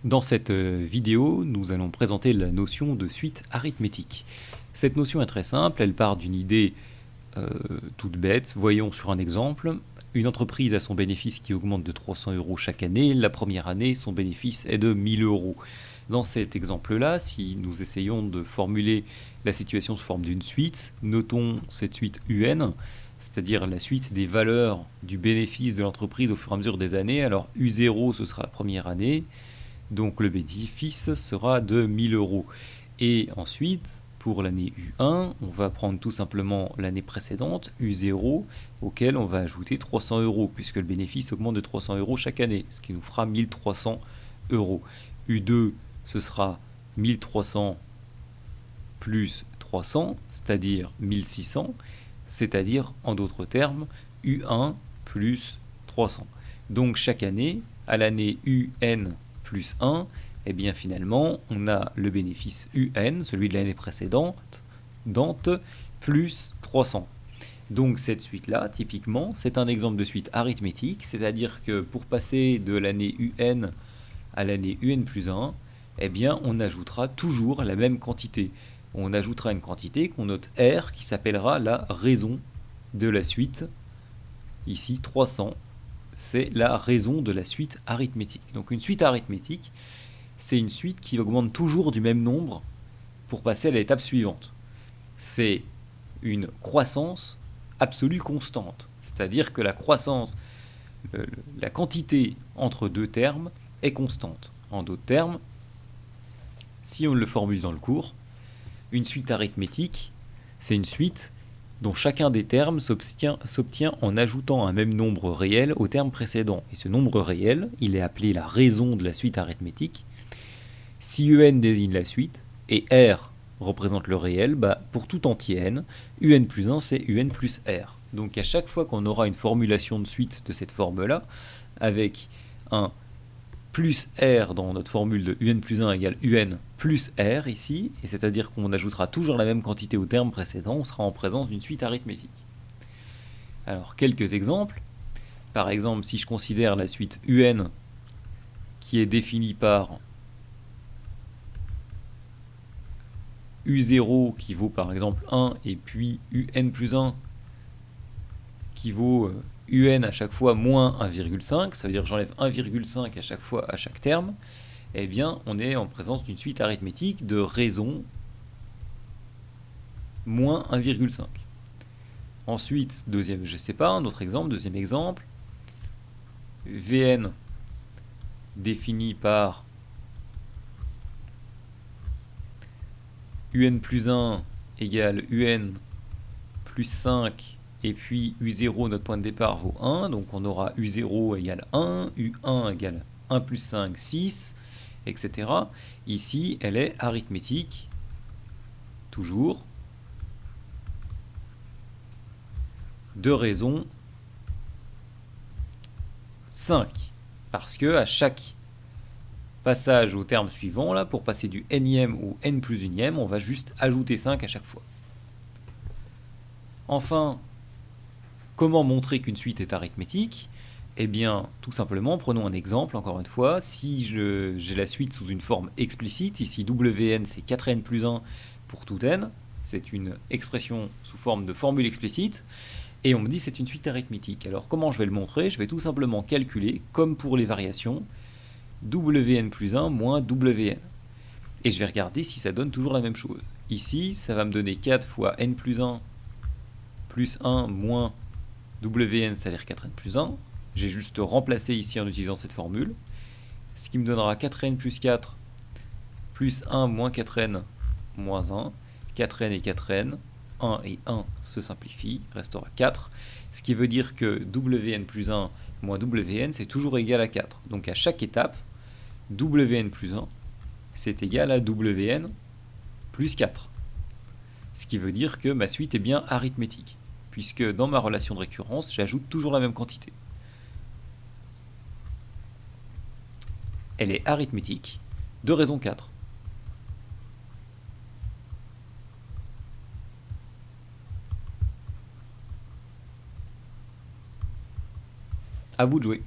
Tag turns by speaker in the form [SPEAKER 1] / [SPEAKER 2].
[SPEAKER 1] Dans cette vidéo, nous allons présenter la notion de suite arithmétique. Cette notion est très simple, elle part d'une idée toute bête. Voyons sur un exemple. Une entreprise a son bénéfice qui augmente de 300 € chaque année. La première année, son bénéfice est de 1000 €. Dans cet exemple-là, si nous essayons de formuler la situation sous forme d'une suite, notons cette suite UN, c'est-à-dire la suite des valeurs du bénéfice de l'entreprise au fur et à mesure des années. Alors U0, ce sera la première année, donc le bénéfice sera de 1000 €. Et ensuite, pour l'année U1, on va prendre tout simplement l'année précédente, U0, auquel on va ajouter 300 €, puisque le bénéfice augmente de 300 € chaque année, ce qui nous fera 1300 €. U2, ce sera 1300 plus 300, c'est-à-dire 1600, c'est-à-dire, en d'autres termes, U1 plus 300. Donc chaque année, à l'année UN plus 1, et bien finalement, on a le bénéfice UN, celui de l'année précédente, plus 300. Donc cette suite-là, typiquement, c'est un exemple de suite arithmétique, c'est-à-dire que pour passer de l'année UN à l'année UN plus 1, eh bien on ajoutera toujours la même quantité. On ajoutera une quantité qu'on note R, qui s'appellera la raison de la suite. Ici, 300, c'est la raison de la suite arithmétique. Donc une suite arithmétique, c'est une suite qui augmente toujours du même nombre pour passer à l'étape suivante. C'est une croissance absolue constante. C'est-à-dire que la croissance, la quantité entre deux termes est constante. En d'autres termes, si on le formule dans le cours, une suite arithmétique, c'est une suite dont chacun des termes s'obtient en ajoutant un même nombre réel au terme précédent. Et ce nombre réel, il est appelé la raison de la suite arithmétique. Si UN désigne la suite et R représente le réel, pour tout entier n, UN plus 1 c'est UN plus R. Donc à chaque fois qu'on aura une formulation de suite de cette forme-là, avec un plus R dans notre formule de UN plus 1 égale UN plus R ici, et c'est-à-dire qu'on ajoutera toujours la même quantité au terme précédent, on sera en présence d'une suite arithmétique. Alors quelques exemples. Par exemple, si je considère la suite UN qui est définie par U0 qui vaut par exemple 1 et puis UN plus 1 qui vaut UN à chaque fois moins 1,5, ça veut dire que j'enlève 1,5 à chaque fois à chaque terme, eh bien on est en présence d'une suite arithmétique de raison moins 1,5. Ensuite, un autre exemple, deuxième exemple, Vn défini par UN plus 1 égale UN plus 5, et puis U0, notre point de départ, vaut 1, donc on aura U0 égale 1, U1 égale 1 plus 5, 6, etc. Ici, elle est arithmétique, toujours, de raison 5, parce que à chaque passage au terme suivant, là, pour passer du nème au n plus unième, on va juste ajouter 5 à chaque fois. Enfin, comment montrer qu'une suite est arithmétique ? Eh bien, tout simplement, prenons un exemple, encore une fois, si j'ai la suite sous une forme explicite, ici Wn c'est 4n plus 1 pour tout n, c'est une expression sous forme de formule explicite, et on me dit c'est une suite arithmétique. Alors comment je vais le montrer ? Je vais tout simplement calculer, comme pour les variations, Wn plus 1 moins Wn. Et je vais regarder si ça donne toujours la même chose. Ici, ça va me donner 4 fois n plus 1 plus 1 moins Wn, c'est-à-dire 4n plus 1. J'ai juste remplacé ici en utilisant cette formule. Ce qui me donnera 4n plus 4 plus 1 moins 4n moins 1. 4n et 4n, 1 et 1 se simplifient, restera 4. Ce qui veut dire que Wn plus 1 moins Wn, c'est toujours égal à 4. Donc à chaque étape, Wn plus 1, c'est égal à Wn plus 4. Ce qui veut dire que ma suite est bien arithmétique, puisque dans ma relation de récurrence, j'ajoute toujours la même quantité. Elle est arithmétique de raison 4. À vous de jouer.